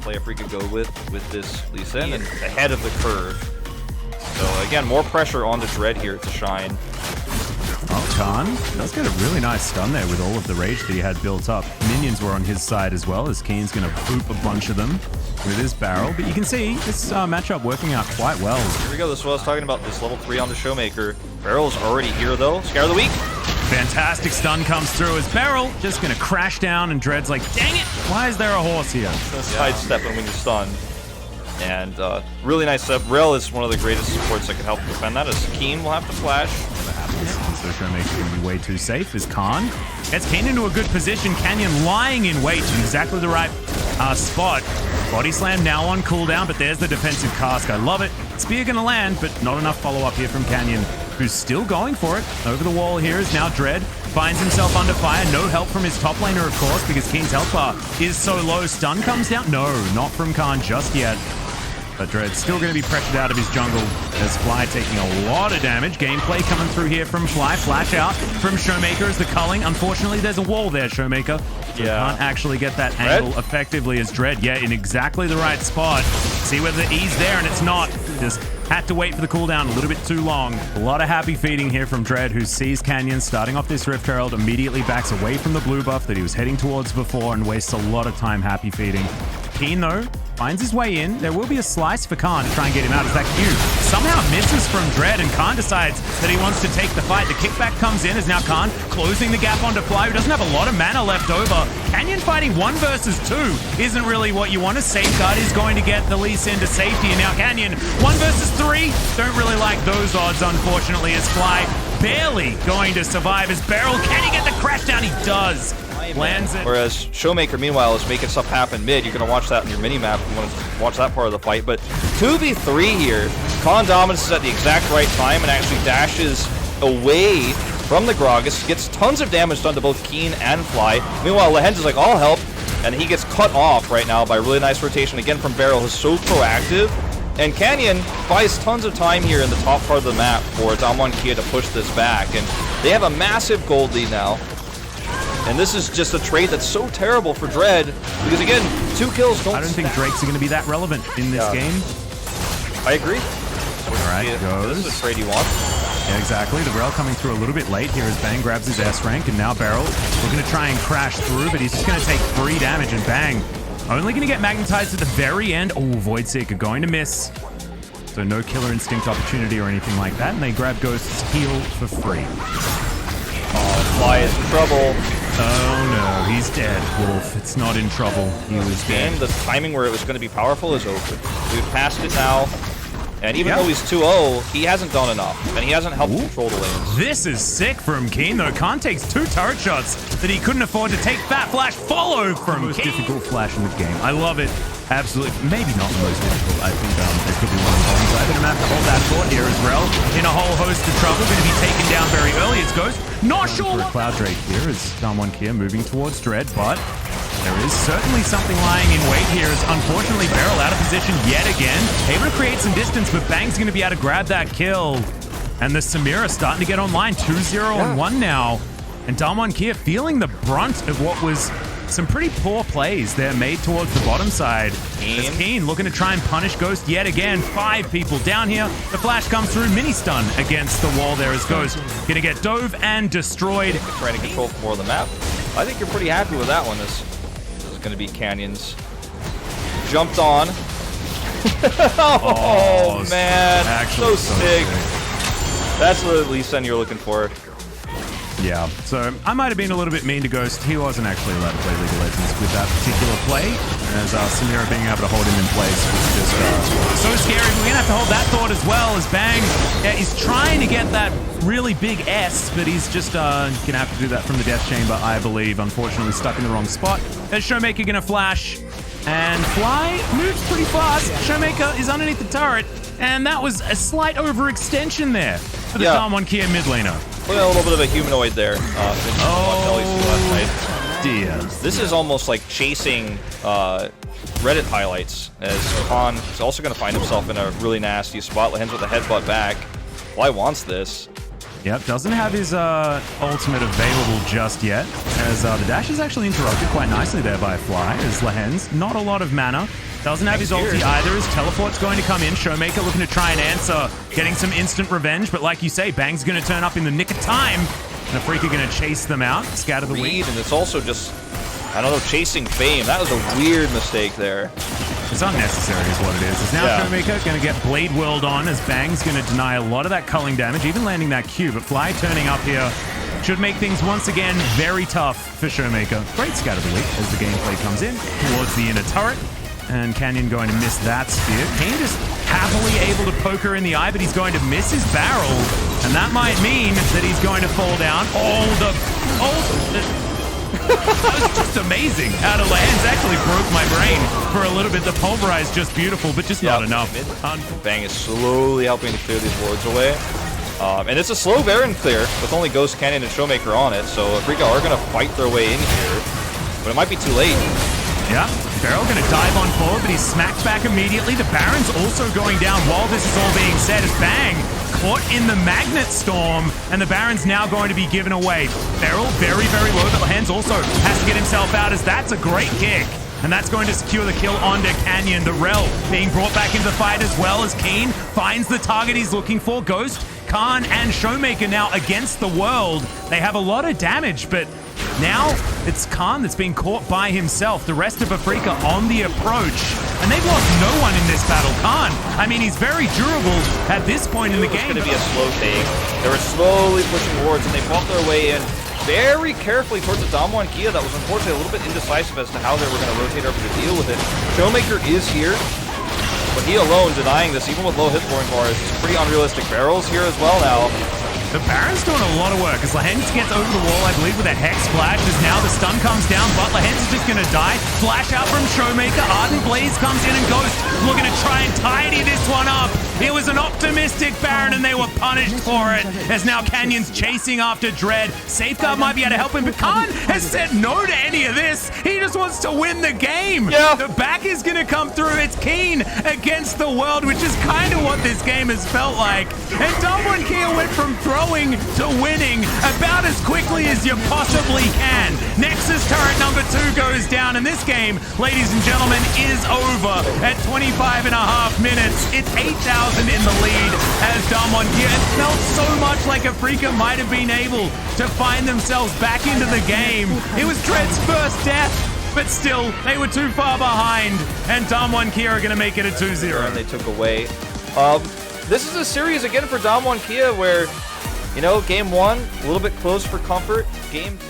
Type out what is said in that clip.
Play if we could go with this Lee Sin and ahead of the curve. So again, more pressure on the Dread here to shine. Oh, Khan does get a really nice stun there with all of the rage that he had built up. Minions were on his side as well, as Keen's going to boop a bunch of them with his barrel. But you can see this matchup working out quite well. Here we go. This is what I was talking about. This level 3 on the Showmaker. Barrel's already here though. Scare of the week. Fantastic stun comes through as Beryl just going to crash down, and Dread's like, dang it, why is there a horse here? Sidestepping when you're stunned. And really nice step. Rel is one of the greatest supports that can help defend that, as Keen will have to flash. So Showmaker's going to be way too safe as Khan gets Keen into a good position. Canyon lying in wait in exactly the right spot. Body slam now on cooldown, but there's the defensive cask. I love it. Spear going to land, but not enough follow-up here from Canyon, who's still going for it. Over the wall here is now Dread. Finds himself under fire. No help from his top laner, of course, because Keen's health bar is so low. Stun comes down. No, not from Khan just yet. But Dread's still going to be pressured out of his jungle, as Fly taking a lot of damage. Gameplay coming through here from Fly. Flash out from Showmaker as the culling. Unfortunately, there's a wall there, Showmaker. So can't actually get that angle effectively as Dread. Yeah, in exactly the right spot. See whether the E's there, and it's not. Just had to wait for the cooldown a little bit too long. A lot of happy feeding here from Dread, who sees Canyon starting off this Rift Herald, immediately backs away from the blue buff that he was heading towards before, and wastes a lot of time happy feeding. Keen, though, finds his way in. There will be a slice for Khan to try and get him out as that Q somehow misses from Dread, and Khan decides that he wants to take the fight. The kickback comes in as now Khan closing the gap onto Fly, who doesn't have a lot of mana left over. Canyon fighting 1 versus 2 isn't really what you want. A Safeguard is going to get the Lee Sin to safety, and now Canyon 1 versus 3. Don't really like those odds, unfortunately, as Fly barely going to survive as Beryl. Can he get the crash down? He does. Lands it. Whereas Showmaker, meanwhile, is making stuff happen mid. You're going to watch that in your mini-map if you want to watch that part of the fight. But 2v3 here. Khan dominance is at the exact right time and actually dashes away from the Gragas. Gets tons of damage done to both Keen and Fly. Meanwhile, Lehens is like, I'll help. And he gets cut off right now by really nice rotation again from Beryl, who's so proactive. And Canyon buys tons of time here in the top part of the map for Damwon Kia to push this back. And they have a massive gold lead now. And this is just a trade that's so terrible for Dread, because again, 2 kills don't I don't think Drakes are going to be that relevant in this game. I agree. Alright, goes. This is a trade you want. Yeah, exactly. The Rel coming through a little bit late here as Bang grabs his S rank, and now Beryl looking to try and crash through, but he's just going to take 3 damage, and Bang only going to get magnetized at the very end. Oh, Voidseeker going to miss. So no killer instinct opportunity or anything like that, and they grab Ghost's heal for free. Oh, Fly is in trouble. Oh no, he's dead, Wolf. It's not in trouble. He was dead. The timing where it was going to be powerful is over. We've passed it now. And even though he's 2-0, he hasn't done enough. And he hasn't helped control the lanes. This is sick from Keen, though. Khan takes 2 turret shots that he couldn't afford to take. Fat Flash follow from most difficult Flash in the game. I love it. Absolutely. Maybe not the most difficult. I think there could be one on the bottom side. But I'm going to have to hold that thought here as Rel in a whole host of trouble. Going to be taken down very early. It's Ghost. Not sure what. Cloud Drake here as Damwon Kia moving towards Dread, but there is certainly something lying in wait here as unfortunately Beryl out of position yet again. Able to create some distance, but Bang's going to be able to grab that kill. And the Samira starting to get online. 2-0 on 1 now. And Damwon Kia feeling the brunt of what was some pretty poor plays there made towards the bottom side. As Keen looking to try and punish Ghost yet again. 5 people down here. The flash comes through. Mini stun against the wall there as Ghost gonna get dove and destroyed. Trying to control more of the map. I think you're pretty happy with that one. This is gonna be Canyons. Jumped on. Oh man, so sick. That's the Lee Sin you're looking for. Yeah, so I might have been a little bit mean to Ghost. He wasn't actually allowed to play League of Legends with that particular play, as Samira being able to hold him in place was just so scary. We're going to have to hold that thought as well, as Bang is trying to get that really big S, but he's just going to have to do that from the Death Chamber, I believe. Unfortunately, stuck in the wrong spot. There's Showmaker going to flash, and Fly moves pretty fast. Showmaker is underneath the turret, and that was a slight overextension there for the Damwon Kia mid laner. Look at a little bit of a humanoid there. Dear. This is almost like chasing Reddit highlights, as Khan is also going to find himself in a really nasty spot. Ends with a headbutt back. Fly wants this. Yep, doesn't have his ultimate available just yet, as the dash is actually interrupted quite nicely there by Fly, as Lehens, not a lot of mana. Doesn't have his ulti either, as Teleport's going to come in. Showmaker looking to try and answer, getting some instant revenge, but like you say, Bang's going to turn up in the nick of time, and Afrika going to chase them out, scatter the weed. And it's also just, I don't know, chasing fame. That was a weird mistake there. It's unnecessary is what it is. It's now Showmaker going to get Blade Whirled on, as Bang's going to deny a lot of that culling damage, even landing that Q, but Fly turning up here should make things once again very tough for Showmaker. Great scatter the weak as the gameplay comes in towards the inner turret. And Canyon going to miss that spear. Kane just happily able to poke her in the eye, but he's going to miss his barrel. And that might mean that he's going to fall down. That was just amazing. Out of lands actually broke my brain for a little bit. The pulverize just beautiful, but just not enough. Bang is slowly helping to clear these wards away. And it's a slow Baron clear with only Ghost Canyon and Showmaker on it. So Afrika are going to fight their way in here, but it might be too late. Yeah, Beryl going to dive on forward, but he's smacked back immediately. The Baron's also going down while this is all being said, as Bang caught in the Magnet Storm, and the Baron's now going to be given away. Beryl very, very low, but Lehens also has to get himself out, as that's a great kick. And that's going to secure the kill onto Canyon. The Rel being brought back into the fight, as well as Keen finds the target he's looking for. Ghost, Khan, and Showmaker now against the world. They have a lot of damage, but now it's Khan that's being caught by himself. The rest of Afrika on the approach. And they've lost no one in this battle. Khan, I mean, he's very durable at this point in the game. It's going to be a slow take. They were slowly pushing towards, and they fought their way in very carefully towards the Damwon Kia that was unfortunately a little bit indecisive as to how they were going to rotate over to deal with it. Showmaker is here, but he alone denying this, even with low hit point bars. Pretty unrealistic barrels here as well now. The Baron's doing a lot of work as Lehens gets over the wall, I believe, with a Hex Flash, as now the stun comes down, but Lehens is just going to die. Flash out from Showmaker, Ardent Blaze comes in, and Ghost looking to try and tidy this one up. It was an optimistic Baron, and they were punished for it, as now Canyon's chasing after Dread. Safeguard might be able to help him, but Khan has said no to any of this. He just wants to win the game. Yeah. The back is going to come through. It's Keen against the world, which is kind of what this game has felt like. And Damwon Kia went from throwing to winning about as quickly as you possibly can. Nexus turret number 2 goes down, and this game, ladies and gentlemen, is over at 25 and a half minutes. It's 8,000 in the lead as Damwon Kia. It felt so much like Afrika might have been able to find themselves back into the game. It was Dread's first death, but still, they were too far behind, and Damwon Kia are going to make it a 2-0. And they took away. This is a series again for Damwon Kia where, you know, game 1, a little bit close for comfort. Game 2.